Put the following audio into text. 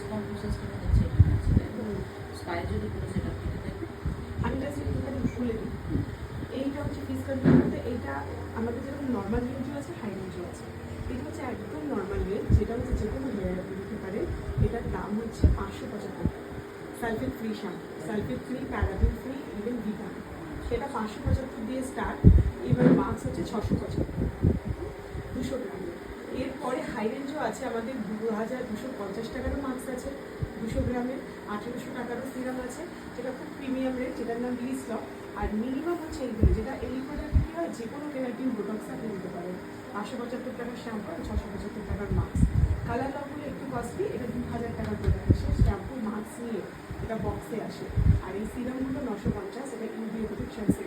কম্পোসাসটা হচ্ছে এখানে আছে, তাই তো? স্পাই যদি পুরো সেট আপ থেকে থাকে, আমি জাস্ট একটুখানি বলে দিই। এইটা হচ্ছে ফিস কন্ট্রোল বলতে, এইটা আমাদের যেরকম নর্মাল রেঞ্জও আছে, হাই রেঞ্জও আছে। এটা হচ্ছে একদম নর্মাল রেঞ্জ, যেটা হচ্ছে যে কোনো হেয়ার আপনি দিতে পারে। এটার দাম হচ্ছে 575 টাকা। Sulphate free shampoo, sulphate free, paraben free, even vitamin, সেটা 575 দিয়ে স্টার্ট। এবার মাস্ক হচ্ছে 675, 200 গ্রামের। এরপরে হাই রেঞ্জও আছে আমাদের, 2250 টাকারও মাস্ক আছে 200 গ্রামের, 1800 টাকারও সিরাম আছে, যেটা খুব প্রিমিয়াম রেট, যেটার নাম লিস্লক। আর মিনিমাম হচ্ছে এইগুলো, যেটা এই প্রোডাক্টে কী হয়, যে কোনো কেরাটিন বোটক্স আপনি নিতে পারেন। 575 টাকার শ্যাম্পু আর 675 টাকার মাস্ক। কালার লকগুলো একটু কস্টলি, এটা 2000 টাকার প্রোডাক্ট আসে, শ্যাম্পু মাস্ক নিয়ে এটা বক্সে আসে। আর এই সিরামগুলো 950, এটা ইউভি প্রোটেকশন সিরাম।